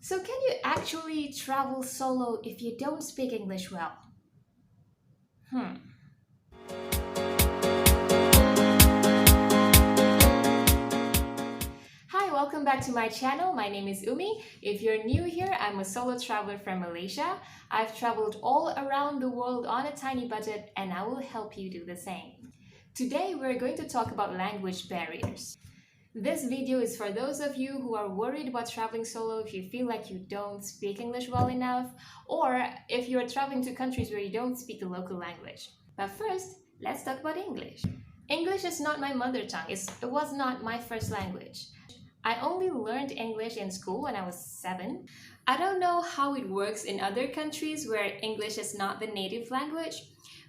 So, can you actually travel solo if you don't speak English well? Hmm. Hi, welcome back to my channel. My name is Umi. If you're new here, I'm a solo traveler from Malaysia. I've traveled all around the world on a tiny budget, and I will help you do the same. Today, we're going to talk about language barriers. This video is for those of you who are worried about traveling solo if you feel like you don't speak English well enough, or if you are traveling to countries where you don't speak the local language. But first, let's talk about English. English is not my mother tongue. It was not my first language. I only learned English in school when I was 7. I don't know how it works in other countries where English is not the native language,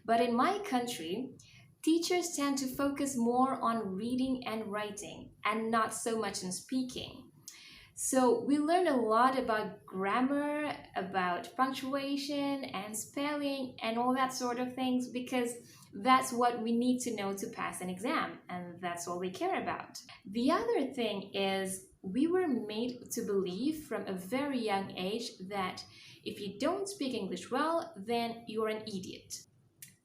but in my country, teachers tend to focus more on reading and writing and not so much on speaking. So we learn a lot about grammar, about punctuation and spelling and all that sort of things because that's what we need to know to pass an exam, and that's all we care about. The other thing is we were made to believe from a very young age that if you don't speak English well, then you're an idiot.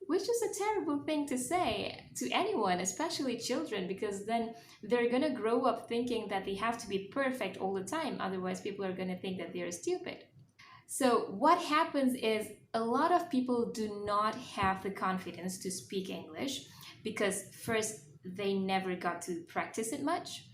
Which is a terrible thing to say to anyone, especially children, because then they're gonna grow up thinking that they have to be perfect all the time. Otherwise, people are gonna think that they're stupid. So, what happens is a lot of people do not have the confidence to speak English because, first, they never got to practice it much.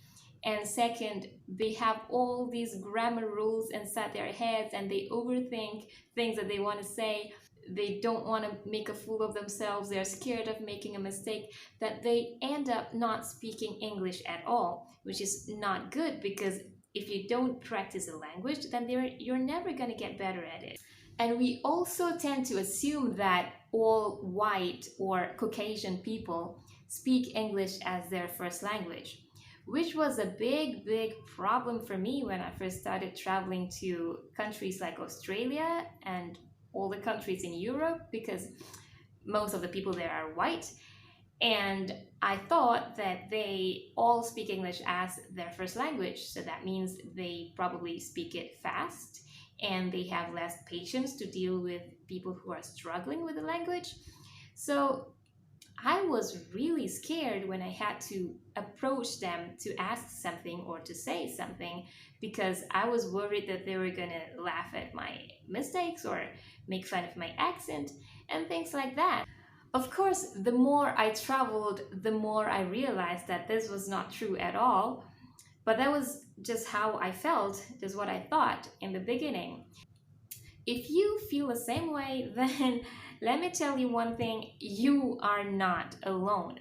And second, they have all these grammar rules inside their heads and they overthink things that they want to say. They don't want to make a fool of themselves. They're scared of making a mistake, that they end up not speaking English at all, which is not good because if you don't practice a language, then you're never going to get better at it. And we also tend to assume that all white or Caucasian people speak English as their first language, which was a big problem for me when I first started traveling to countries like Australia and all the countries in Europe, because most of the people there are white. And I thought that they all speak English as their first language. So that means they probably speak it fast and they have less patience to deal with people who are struggling with the language. So I was really scared when I had to approach them to ask something or to say something because I was worried that they were going to laugh at my mistakes or make fun of my accent and things like that. Of course, the more I traveled, the more I realized that this was not true at all. But that was just how I felt, just what I thought in the beginning. If you feel the same way, then let me tell you one thing, you are not alone.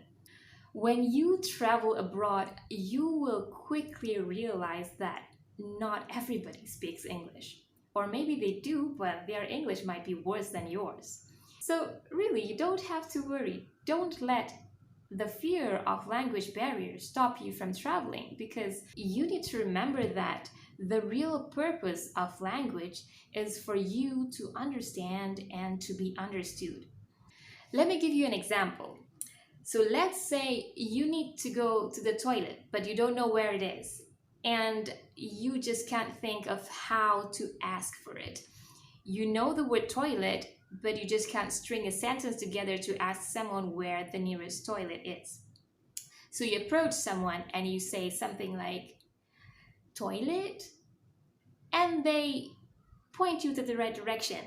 When you travel abroad, you will quickly realize that not everybody speaks English. Or maybe they do, but their English might be worse than yours. So really, you don't have to worry. Don't let the fear of language barriers stop you from traveling, because you need to remember that the real purpose of language is for you to understand and to be understood. Let me give you an example. So let's say you need to go to the toilet, but you don't know where it is, and you just can't think of how to ask for it. You know the word toilet, but you just can't string a sentence together to ask someone where the nearest toilet is. So you approach someone and you say something like, toilet? And they point you to the right direction.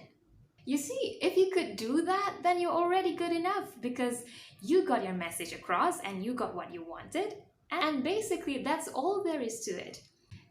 You see, if you could do that, then you're already good enough because you got your message across and you got what you wanted. And basically, that's all there is to it.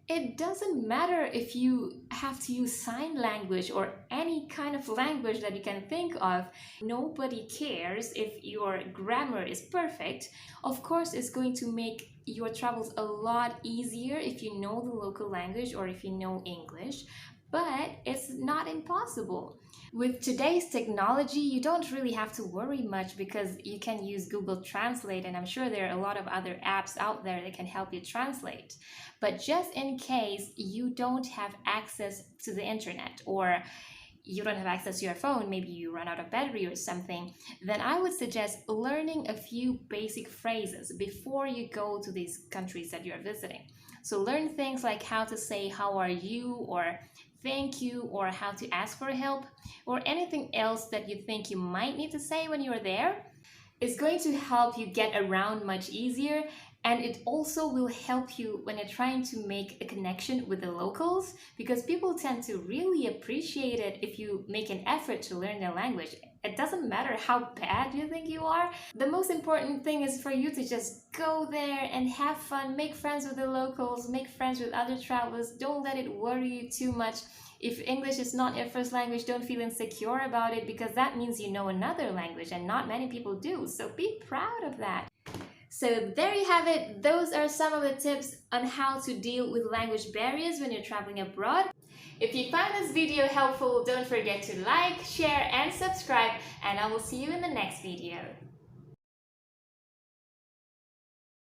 It doesn't matter if you have to use sign language or any kind of language that you can think of. Nobody cares if your grammar is perfect. Of course, it's going to make your travels a lot easier if you know the local language or if you know English, but it's not impossible. With today's technology, you don't really have to worry much because you can use Google Translate, and I'm sure there are a lot of other apps out there that can help you translate. But just in case you don't have access to the internet or you don't have access to your phone, maybe you run out of battery or something, then I would suggest learning a few basic phrases before you go to these countries that you're visiting. So learn things like how to say how are you, or thank you, or how to ask for help, or anything else that you think you might need to say when you're there. It's going to help you get around much easier, and it also will help you when you're trying to make a connection with the locals, because people tend to really appreciate it if you make an effort to learn their language. It doesn't matter how bad you think you are. The most important thing is for you to just go there and have fun, make friends with the locals, make friends with other travelers. Don't let it worry you too much. If English is not your first language, don't feel insecure about it, because that means you know another language and not many people do. So be proud of that. So there you have it. Those are some of the tips on how to deal with language barriers when you're traveling abroad. If you found this video helpful, don't forget to like, share, and subscribe, and I will see you in the next video.